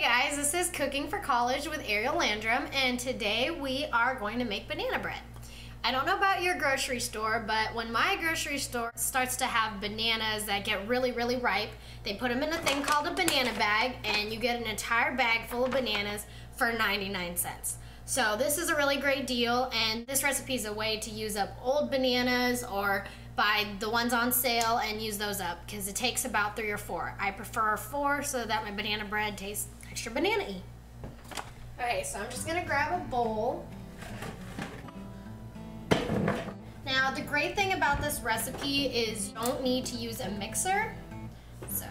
guys, this is Cooking for College with Ariel Landrum, and today we are going to make banana bread. I don't know about your grocery store, but when my grocery store starts to have bananas that get really ripe, they put them in a thing called a banana bag, and you get an entire bag full of bananas for 99 cents. So this is a really great deal, and this recipe is a way to use up old bananas or buy the ones on sale and use those up, because it takes about 3 or 4. I prefer 4 so that my banana bread tastes extra banana-y. Okay, so I'm just gonna grab a bowl. Now the great thing about this recipe is you don't need to use a mixer. So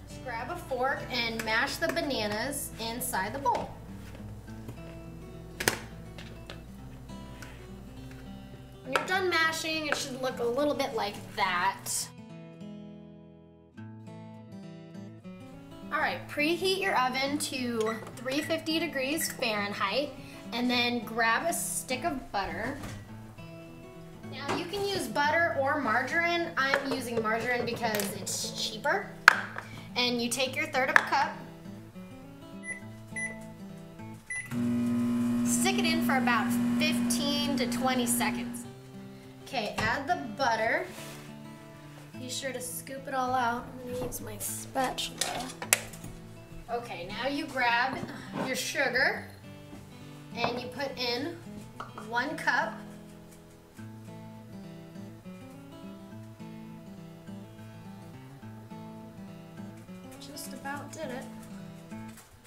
just grab a fork and mash the bananas inside the bowl. When you're done mashing, it should look a little bit like that. Alright, preheat your oven to 350 degrees Fahrenheit, and then grab a stick of butter. Now you can use butter or margarine. I'm using margarine because it's cheaper. And you take your 1/3 cup, stick it in for about 15 to 20 seconds. Okay, add the butter. Be sure to scoop it all out. I'm gonna use my spatula. Okay, now you grab your sugar and you put in 1 cup. Just about did it.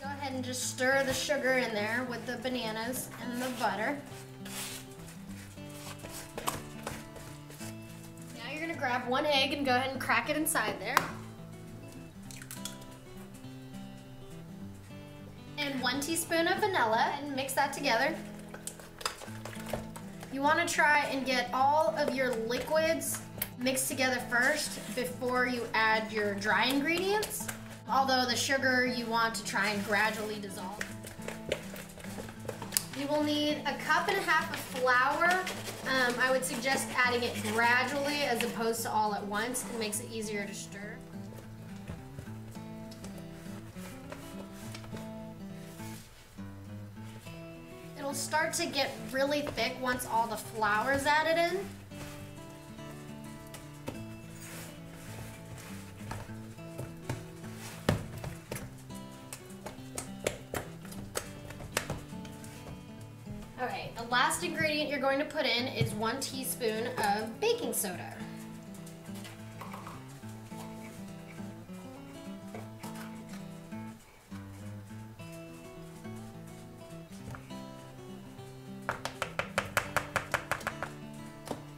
Go ahead and just stir the sugar in there with the bananas and the butter. You're gonna grab 1 egg and go ahead and crack it inside there. And 1 teaspoon of vanilla, and mix that together. You wanna try and get all of your liquids mixed together first before you add your dry ingredients. Although the sugar you want to try and gradually dissolve. You will need 1.5 cups of flour. I would suggest adding it gradually as opposed to all at once. It makes it easier to stir. It'll start to get really thick once all the flour is added in. Okay, the last ingredient you're going to put in is 1 teaspoon of baking soda.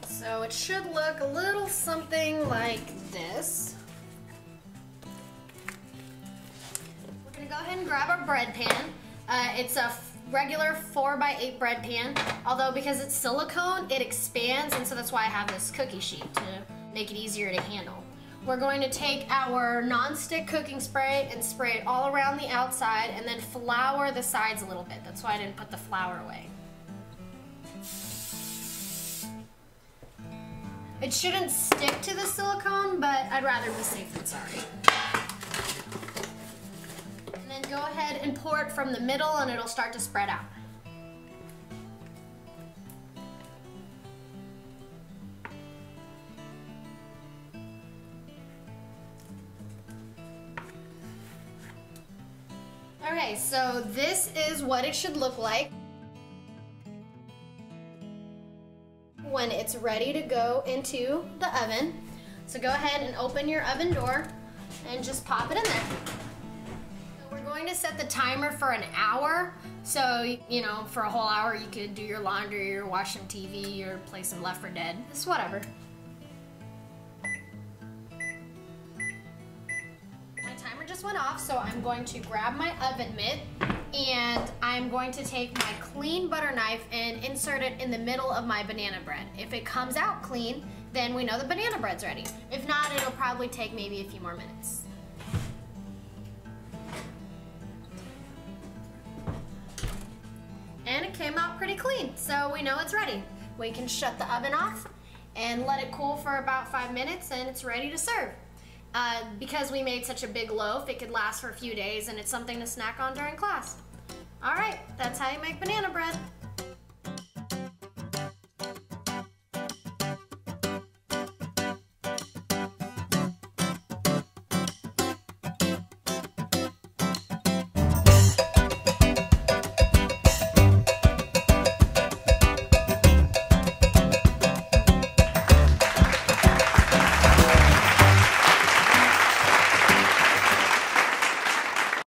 So it should look a little something like this. We're going to go ahead and grab our bread pan. It's a regular 4x8 bread pan, although because it's silicone, it expands, and so that's why I have this cookie sheet to make it easier to handle. We're going to take our non-stick cooking spray and spray it all around the outside, and then flour the sides a little bit. That's why I didn't put the flour away. It shouldn't stick to the silicone, but I'd rather be safe than sorry. And then go ahead and pour it from the middle, and it'll start to spread out. Okay, so this is what it should look like when it's ready to go into the oven. So go ahead and open your oven door and just pop it in there. We're going to set the timer for an hour. So, you know, for a whole hour you could do your laundry or watch some TV or play some Left 4 Dead. It's whatever. My timer just went off, so I'm going to grab my oven mitt and I'm going to take my clean butter knife and insert it in the middle of my banana bread. If it comes out clean, then we know the banana bread's ready. If not, it'll probably take maybe a few more minutes. And it came out pretty clean, so we know it's ready. We can shut the oven off and let it cool for about 5 minutes, and it's ready to serve. Because we made such a big loaf, it could last for a few days, and it's something to snack on during class. All right, that's how you make banana bread.